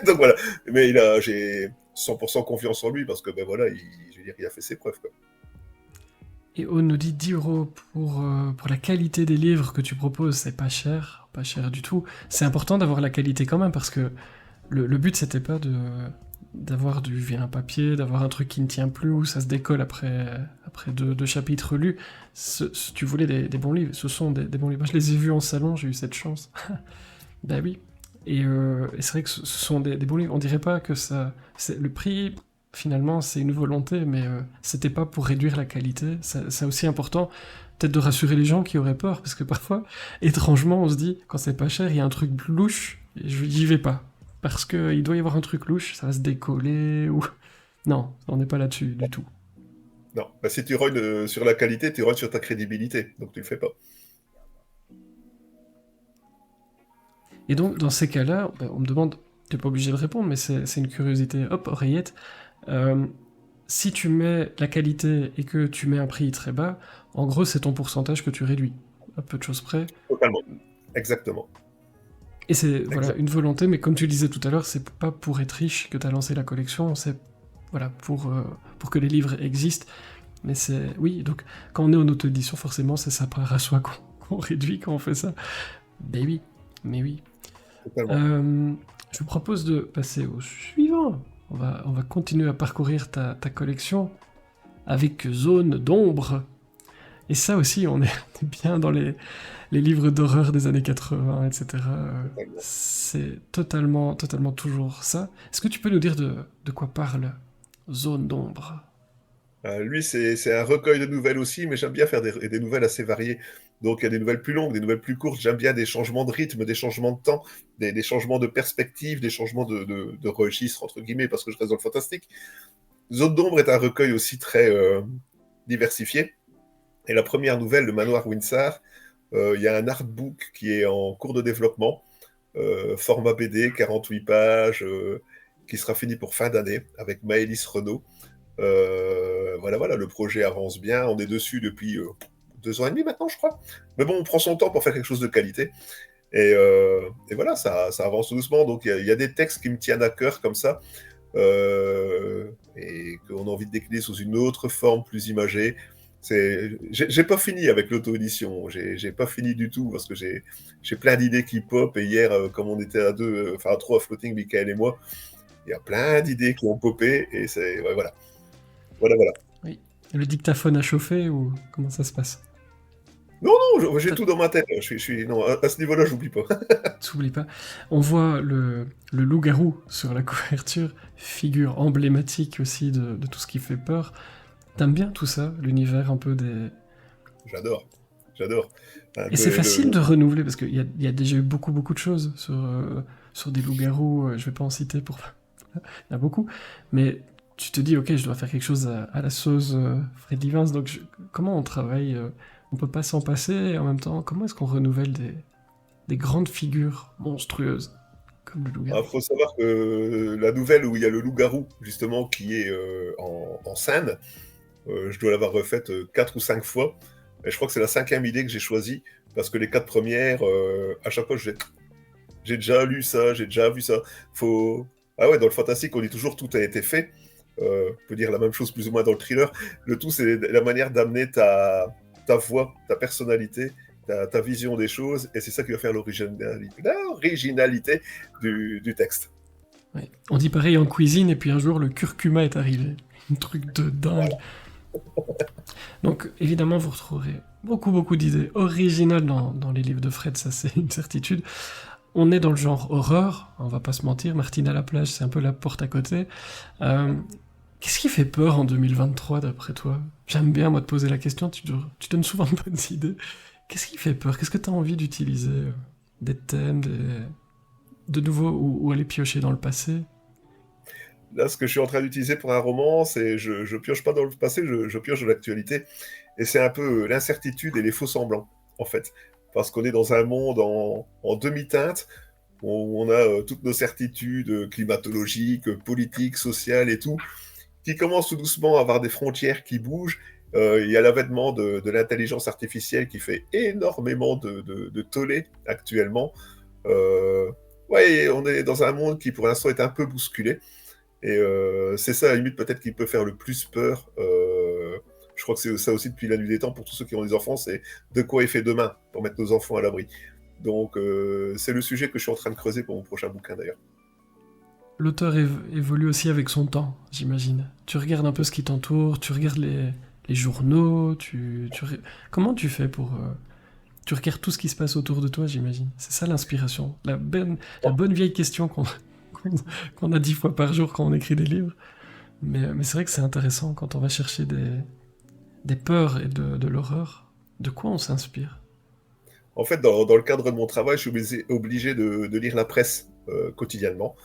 Donc voilà. Mais j'ai 100% confiance en lui parce que ben voilà, je veux dire, il a fait ses preuves, quoi. Et on nous dit 10 euros pour la qualité des livres que tu proposes, c'est pas cher du tout. C'est important d'avoir la qualité quand même parce que le but c'était pas d'avoir du vilain papier, d'avoir un truc qui ne tient plus, où ça se décolle après deux chapitres lus. Tu voulais des bons livres, ce sont des bons livres. Moi, je les ai vus en salon, j'ai eu cette chance. Bah oui. Et c'est vrai que ce sont des bons livres. On dirait pas que ça... Le prix, finalement, c'est une volonté, mais c'était pas pour réduire la qualité. C'est aussi important, peut-être de rassurer les gens qui auraient peur, parce que parfois, étrangement, on se dit, quand c'est pas cher, il y a un truc louche, et j'y vais pas. Parce qu'il doit y avoir un truc louche, ça va se décoller, ou... Non, on n'est pas là-dessus du tout. Non, bah, si tu rognes sur la qualité, tu rognes sur ta crédibilité. Donc tu le fais pas. Et donc, dans ces cas-là, on me demande, t'es pas obligé de répondre, mais c'est une curiosité. Hop, oreillette. Euh, Si tu mets la qualité et que tu mets un prix très bas, en gros, c'est ton pourcentage que tu réduis, à peu de choses près. Totalement. Exactement. Et c'est voilà Exact. une volonté, mais comme tu le disais tout à l'heure, c'est pas pour être riche que tu as lancé la collection, c'est voilà pour que les livres existent. Mais c'est oui, donc quand on est en auto-édition, forcément, c'est ça par à soi qu'on réduit quand on fait ça. Ben oui, mais oui. Totalement. Je vous propose de passer au suivant. On va continuer à parcourir ta collection avec Zone d'ombre. Et ça aussi, on est, on est bien dans les livres d'horreur des années 80, etc. Totalement. C'est totalement toujours ça. Est-ce que tu peux nous dire de quoi parle Zone d'ombre? Lui, c'est un recueil de nouvelles aussi, mais j'aime bien faire des nouvelles assez variées. Donc, il y a des nouvelles plus longues, des nouvelles plus courtes. J'aime bien des changements de rythme, des changements de temps, des changements de perspective, des changements de registre, entre guillemets, parce que je reste dans le fantastique. Zone d'ombre est un recueil aussi très diversifié. Et la première nouvelle, le Manoir Windsor, il y a un artbook qui est en cours de développement, format BD, 48 pages, qui sera fini pour fin d'année, avec Maëlys Renaud. Voilà, le projet avance bien. On est dessus depuis 2 ans et demi maintenant, je crois. Mais bon, on prend son temps pour faire quelque chose de qualité. Et voilà, ça avance doucement. Donc, il y a des textes qui me tiennent à cœur comme ça, et qu'on a envie de décliner sous une autre forme plus imagée. J'ai pas fini avec l'auto-édition. J'ai pas fini du tout parce que j'ai plein d'idées qui pop. Et hier, comme on était à deux, enfin à trois à Floating, Michael et moi, il y a plein d'idées qui ont popé. Et ouais, voilà. Voilà. Oui. Le dictaphone a chauffé ou comment ça se passe? Non, j'ai tout dans ma tête. Non, à ce niveau-là, j'oublie pas. T'oublies pas. On voit le loup-garou sur la couverture, figure emblématique aussi de tout ce qui fait peur. T'aimes bien tout ça, l'univers un peu des... J'adore. Et c'est facile de renouveler, parce qu'il y a déjà eu beaucoup de choses sur des loups-garous, je vais pas en citer pour... Il y en a beaucoup, mais tu te dis, ok, je dois faire quelque chose à la sauce Freddy Vince, donc comment on travaille on peut pas s'en passer, et en même temps, comment est-ce qu'on renouvelle des grandes figures monstrueuses, comme le Il loup-garou? faut savoir que la nouvelle où il y a le loup-garou, justement, qui est en scène, je dois l'avoir refaite 4 ou 5 fois. Et je crois que c'est la 5e idée que j'ai choisie, parce que les 4 premières, à chaque fois, j'ai déjà lu ça, j'ai déjà vu ça. Ah ouais, dans le fantastique, on dit toujours tout a été fait. On peut dire la même chose plus ou moins dans le thriller. Le tout, c'est la manière d'amener ta voix, ta personnalité, ta vision des choses, et c'est ça qui va faire l'originalité du texte. Ouais. On dit pareil en cuisine, et puis un jour, le curcuma est arrivé. Un truc de dingue. Donc, évidemment, vous retrouverez beaucoup d'idées originales dans les livres de Fred, ça c'est une certitude. On est dans le genre horreur, on va pas se mentir, Martine à la plage, c'est un peu la porte à côté. Euh, Qu'est-ce qui fait peur en 2023 d'après toi? J'aime bien moi te poser la question, tu donnes souvent de bonnes idées. Qu'est-ce qui fait peur? Qu'est-ce que tu as envie d'utiliser? Des thèmes, de nouveau, ou aller piocher dans le passé? Là, ce que je suis en train d'utiliser pour un roman, c'est je pioche pas dans le passé, je pioche dans l'actualité. Et c'est un peu l'incertitude et les faux semblants, en fait. Parce qu'on est dans un monde en demi-teinte, où on a toutes nos certitudes climatologiques, politiques, sociales et tout, qui commencent tout doucement à avoir des frontières qui bougent. Il y a l'avènement de l'intelligence artificielle qui fait énormément de tollé actuellement. Ouais, on est dans un monde qui pour l'instant est un peu bousculé. Et c'est ça, à la limite, peut-être qui peut faire le plus peur. Je crois que c'est ça aussi depuis la nuit des temps pour tous ceux qui ont des enfants, c'est de quoi est fait demain pour mettre nos enfants à l'abri. Donc c'est le sujet que je suis en train de creuser pour mon prochain bouquin d'ailleurs. L'auteur évolue aussi avec son temps, j'imagine. Tu regardes un peu ce qui t'entoure, tu regardes les journaux, comment tu fais pour... tu regardes tout ce qui se passe autour de toi, j'imagine. C'est ça l'inspiration. La bonne vieille question qu'on, qu'on a 10 fois par jour quand on écrit des livres. Mais c'est vrai que c'est intéressant quand on va chercher des peurs et de l'horreur. De quoi on s'inspire? En fait, dans le cadre de mon travail, je suis obligé de lire la presse quotidiennement.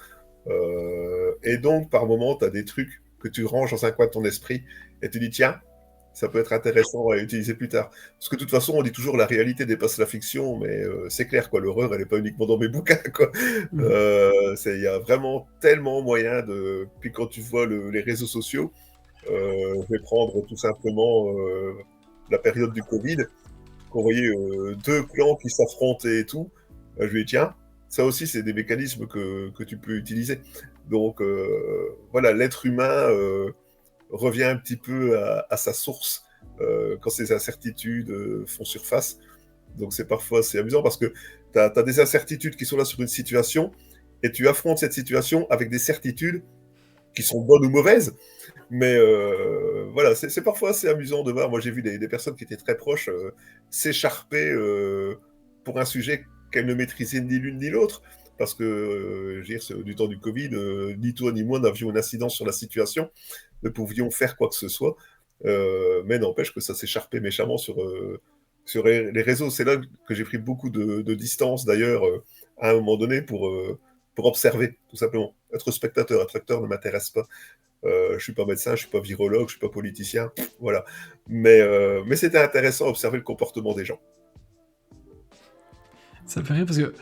Et donc, par moment, tu as des trucs que tu ranges dans un coin de ton esprit et tu dis, tiens, ça peut être intéressant à utiliser plus tard. Parce que de toute façon, on dit toujours la réalité dépasse la fiction, mais c'est clair, quoi. L'horreur, elle n'est pas uniquement dans mes bouquins, quoi. Mhm. Il y a vraiment tellement moyen de. Puis quand tu vois les réseaux sociaux, je vais prendre tout simplement la période du Covid, qu'on voyait deux clans qui s'affrontaient et tout. Je lui ai dit, tiens, ça aussi, c'est des mécanismes que tu peux utiliser. Donc, voilà, l'être humain revient un petit peu à sa source quand ces incertitudes font surface. Donc, c'est amusant parce que tu as des incertitudes qui sont là sur une situation et tu affrontes cette situation avec des certitudes qui sont bonnes ou mauvaises. Mais voilà, c'est parfois assez amusant de voir. Moi, j'ai vu des personnes qui étaient très proches s'écharper pour un sujet qu'elles ne maîtrisaient ni l'une ni l'autre. Parce que, je veux dire, du temps du Covid, ni toi ni moi n'avions une incidence sur la situation, ne pouvions faire quoi que ce soit. Mais n'empêche que ça s'écharpait méchamment sur les réseaux. C'est là que j'ai pris beaucoup de distance, d'ailleurs, à un moment donné, pour observer, tout simplement. Être spectateur, être acteur ne m'intéresse pas. Je suis pas médecin, je suis pas virologue, je suis pas politicien, voilà. Mais c'était intéressant d'observer le comportement des gens. Ça me fait rire parce que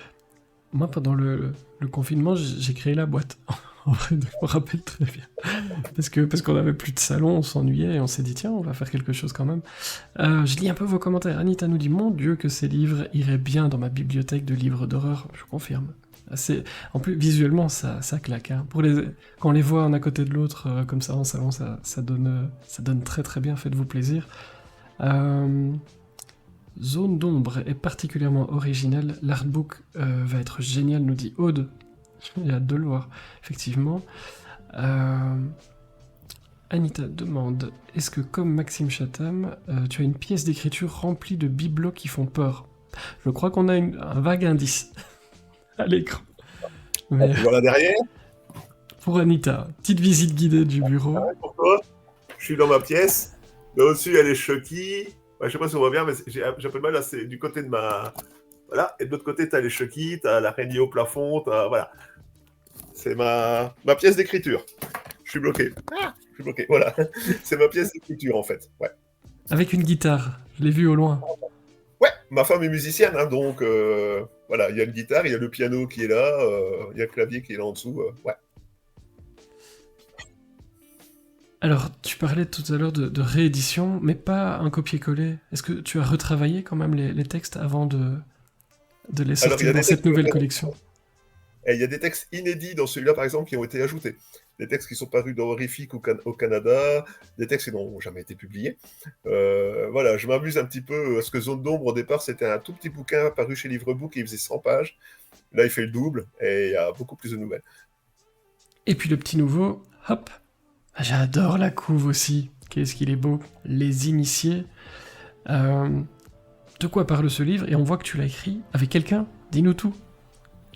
moi, pendant le confinement, j'ai créé la boîte. En vrai, je me rappelle très bien. Parce qu'on avait plus de salon, on s'ennuyait et on s'est dit, tiens, on va faire quelque chose quand même. Je lis un peu vos commentaires. Anita nous dit, mon Dieu, que ces livres iraient bien dans ma bibliothèque de livres d'horreur. Je confirme. En plus, visuellement, ça claque. Hein. Quand on les voit un à côté de l'autre, comme ça en salon, ça donne très très bien. Faites-vous plaisir. Euh, Zone d'ombre est particulièrement originale. L'artbook va être génial, nous dit Aude. J'ai hâte de le voir, effectivement. Anita demande, est-ce que comme Maxime Chatham, tu as une pièce d'écriture remplie de bibelots qui font peur? Je crois qu'on a un vague indice à l'écran. Mais Tu vois là derrière, pour Anita, petite visite guidée du bureau. pour toi, je suis dans ma pièce. Là au-dessus, il y a les Chucky. Ouais, je sais pas si on voit bien, mais j'ai un peu de mal là, c'est du côté de ma. Voilà. Et de l'autre côté, tu as les Chucky, tu as l'araignée au plafond, voilà. C'est ma pièce d'écriture. Je suis bloqué. Je suis bloqué, voilà. C'est ma pièce d'écriture en fait. Ouais. Avec une guitare, je l'ai vu au loin. Ouais, ma femme est musicienne, hein, donc voilà, il y a une guitare, il y a le piano qui est là, il y a le clavier qui est là en dessous. Ouais. Alors, tu parlais tout à l'heure de réédition, mais pas un copier-coller. Est-ce que tu as retravaillé quand même les textes avant de les Alors, il y sortir a dans des cette textes, nouvelle collection? il y a des textes inédits dans celui-là, par exemple, qui ont été ajoutés. Des textes qui sont parus dans Horrific au Canada, des textes qui n'ont jamais été publiés. Voilà, je m'amuse un petit peu, parce que Zone d'ombre, au départ, c'était un tout petit bouquin paru chez Livrebook, et il faisait 100 pages. Là, il fait le double, et il y a beaucoup plus de nouvelles. Et puis le petit nouveau, hop. Ah, j'adore la couve aussi. Qu'est-ce qu'il est beau. Les initiés. Euh, de quoi parle ce livre? Et on voit que tu l'as écrit avec quelqu'un. Dis-nous tout.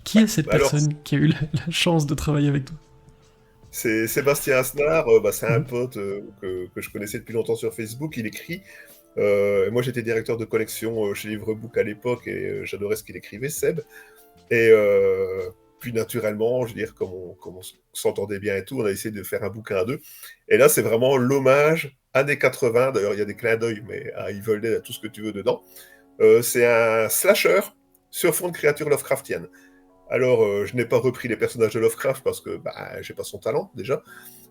Qui est cette Alors, personne qui a eu la chance de travailler avec toi? c'est Sébastien Asnard, c'est un Mhm. pote que je connaissais depuis longtemps sur Facebook, il écrit. Moi, j'étais directeur de collection chez Livrebook à l'époque, et j'adorais ce qu'il écrivait, Seb. Et puis naturellement, je veux dire, comme on s'entendait bien et tout, on a essayé de faire un bouquin à deux. Et là, c'est vraiment l'hommage années 80. D'ailleurs, il y a des clins d'œil, mais à Evil Dead, à tout ce que tu veux dedans. C'est un slasher sur fond de créatures Lovecraftiennes. Alors, je n'ai pas repris les personnages de Lovecraft parce que j'ai pas son talent déjà.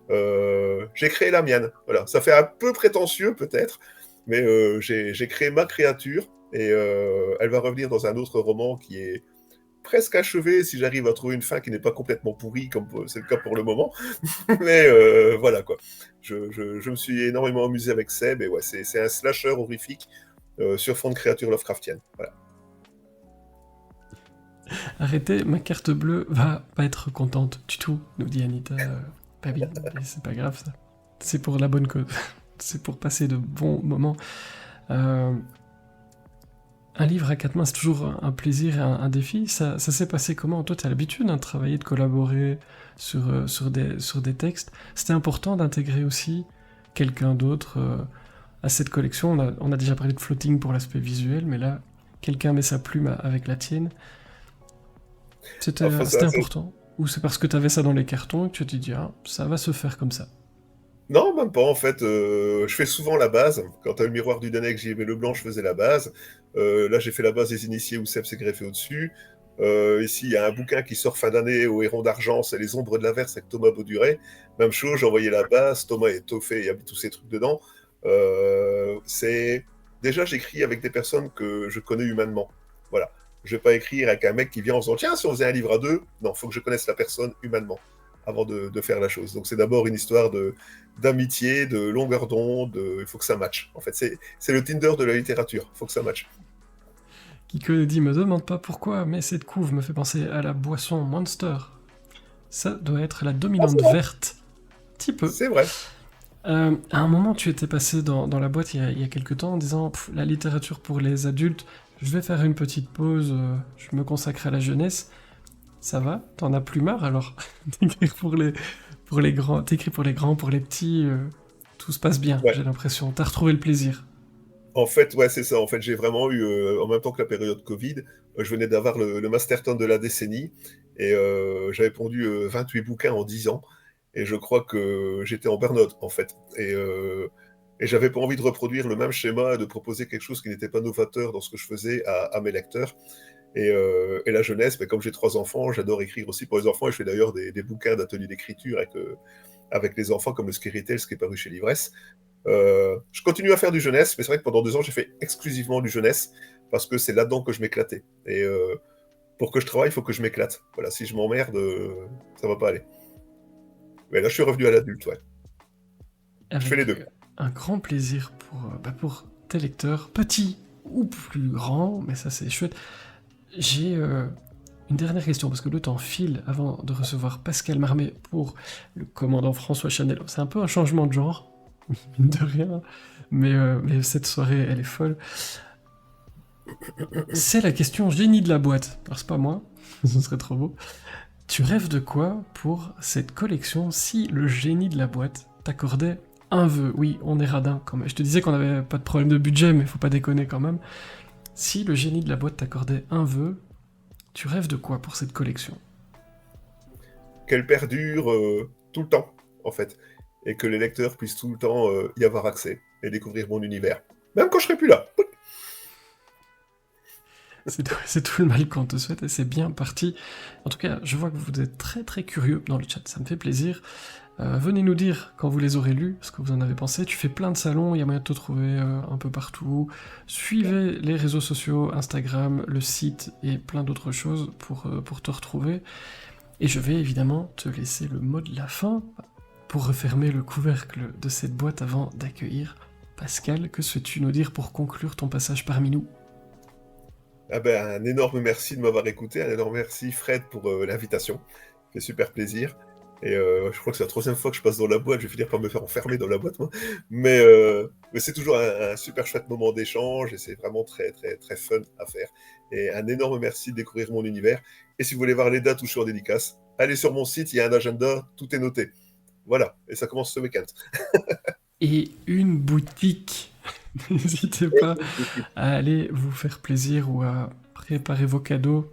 J'ai créé la mienne. Voilà, ça fait un peu prétentieux peut-être, mais j'ai créé ma créature et elle va revenir dans un autre roman qui est presque achevé si j'arrive à trouver une fin qui n'est pas complètement pourrie comme c'est le cas pour le moment. Mais voilà quoi. Je me suis énormément amusé avec Seb et ouais, c'est un slasher horrifique sur fond de créatures Lovecraftiennes. Voilà. Arrêtez, ma carte bleue va pas être contente du tout, nous dit Anita. Pas bien, mais c'est pas grave ça. C'est pour la bonne cause. C'est pour passer de bons moments. Un livre à quatre mains, c'est toujours un plaisir et un défi. Ça s'est passé comment? Toi, tu as l'habitude de travailler, de collaborer sur des textes. C'était important d'intégrer aussi quelqu'un d'autre à cette collection. On a déjà parlé de floating pour l'aspect visuel, mais là, quelqu'un met sa plume avec la tienne. C'était Enfin, important? Ou c'est parce que tu avais ça dans les cartons et que tu t'es dit, ah, ça va se faire comme ça? Non, même pas en fait. Je fais souvent la base. Quand t'as le miroir du Danek, j'y mets le blanc, je faisais la base. Là, j'ai fait la base des initiés où Seb s'est greffé au-dessus. Ici, il y a un bouquin qui sort fin d'année au Héron d'Argent, c'est Les Ombres de l'Averse avec Thomas Bauduret. Même chose, j'ai envoyé la base, Thomas est toffé, il y a tous ces trucs dedans. Déjà, j'écris avec des personnes que je connais humainement. Voilà. Je vais pas écrire avec un mec qui vient en disant tiens, si on faisait un livre à deux. Non, faut que je connaisse la personne humainement avant de faire la chose. Donc c'est d'abord une histoire d'amitié, de longueur d'onde, il faut que ça matche. En fait, c'est le Tinder de la littérature, il faut que ça matche. Kiko dit, me demande pas pourquoi, mais cette couve me fait penser à la boisson Monster. Ça doit être la dominante verte. Petit peu. C'est vrai. À un moment, tu étais passé dans la boîte il y a quelques temps en disant la littérature pour les adultes, je vais faire une petite pause, je me consacre à la jeunesse. Ça va? T'en as plus marre alors? T'écris pour les grands, t'écris pour les grands, pour les petits, tout se passe bien, Ouais. j'ai l'impression. T'as retrouvé le plaisir. En fait, ouais, c'est ça. En fait, j'ai vraiment eu, en même temps que la période Covid, je venais d'avoir le Masterton de la décennie et j'avais pondu 28 bouquins en 10 ans. Et je crois que j'étais en burn-out, en fait. Et j'avais pas envie de reproduire le même schéma et de proposer quelque chose qui n'était pas novateur dans ce que je faisais à mes lecteurs. Et la jeunesse, mais comme j'ai 3 enfants, j'adore écrire aussi pour les enfants. Et je fais d'ailleurs des bouquins d'ateliers d'écriture avec les enfants, comme le Scary Tales qui est paru chez Livresse. Je continue à faire du jeunesse, mais c'est vrai que pendant 2 ans, j'ai fait exclusivement du jeunesse parce que c'est là-dedans que je m'éclatais. Et pour que je travaille, il faut que je m'éclate. Voilà, si je m'emmerde, ça va pas aller. Mais là, je suis revenu à l'adulte, ouais. Je fais les deux. Un grand plaisir pour tes lecteurs, petits ou plus grands, mais ça c'est chouette. J'ai une dernière question, parce que le temps file avant de recevoir Pascal Marmé pour le commandant François Chanel. C'est un peu un changement de genre, mine de rien, mais cette soirée, elle est folle. C'est la question génie de la boîte. Alors c'est pas moi, ce serait trop beau. Tu rêves de quoi pour cette collection si le génie de la boîte t'accordait un vœu? Oui, on est radin quand même. Je te disais qu'on avait pas de problème de budget, mais faut pas déconner quand même. Si le génie de la boîte t'accordait un vœu, tu rêves de quoi pour cette collection? Qu'elle perdure tout le temps, en fait. Et que les lecteurs puissent tout le temps y avoir accès et découvrir mon univers. Même quand je serai plus là. C'est tout le mal qu'on te souhaite et c'est bien parti. En tout cas, je vois que vous êtes très très curieux dans le chat, ça me fait plaisir. Venez nous dire quand vous les aurez lus, ce que vous en avez pensé. Tu fais plein de salons, il y a moyen de te trouver un peu partout. Suivez les réseaux sociaux, Instagram, le site et plein d'autres choses pour te retrouver. Et je vais évidemment te laisser le mot de la fin pour refermer le couvercle de cette boîte avant d'accueillir Pascal. Que souhaites-tu nous dire pour conclure ton passage parmi nous? Ah ben, un énorme merci de m'avoir écouté, un énorme merci Fred pour l'invitation, ça fait super plaisir. Et je crois que c'est la 3e fois que je passe dans la boîte, je vais finir par me faire enfermer dans la boîte, moi. Mais c'est toujours un super chouette moment d'échange et c'est vraiment très très très fun à faire. Et un énorme merci de découvrir mon univers. Et si vous voulez voir les dates où je suis en dédicace, allez sur mon site, il y a un agenda, tout est noté. Voilà, et ça commence ce week-end. Et une boutique. N'hésitez pas à aller vous faire plaisir ou à préparer vos cadeaux.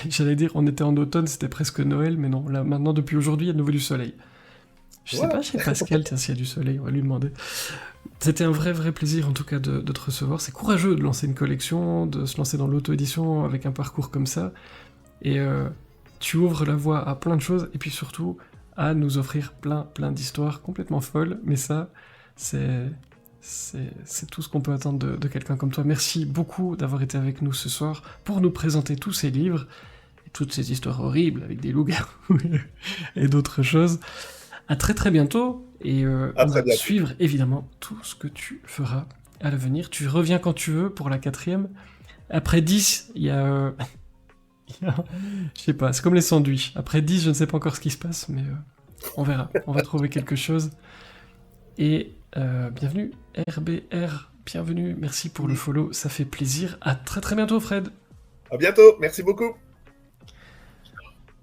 J'allais dire, on était en automne, c'était presque Noël, mais non, là maintenant, depuis aujourd'hui, il y a de nouveau du soleil. Je sais pas chez Pascal, tiens, s'il y a du soleil, on va lui demander. C'était un vrai plaisir, en tout cas, de te recevoir. C'est courageux de lancer une collection, de se lancer dans l'auto-édition avec un parcours comme ça. et tu ouvres la voie à plein de choses, et puis surtout à nous offrir plein d'histoires complètement folles, mais ça, c'est tout ce qu'on peut attendre de quelqu'un comme toi. Merci beaucoup d'avoir été avec nous ce soir pour nous présenter tous ces livres, et toutes ces histoires horribles avec des loups-garous et d'autres choses. À très bientôt, et on va suivre évidemment tout ce que tu feras à l'avenir. Tu reviens quand tu veux pour la 4e. Après 10, il y a... je sais pas, c'est comme les sandwichs. Après 10, je ne sais pas encore ce qui se passe, mais on verra. On va trouver quelque chose. Et bienvenue, RBR, bienvenue. Merci pour le follow, ça fait plaisir. À très bientôt, Fred. À bientôt, merci beaucoup.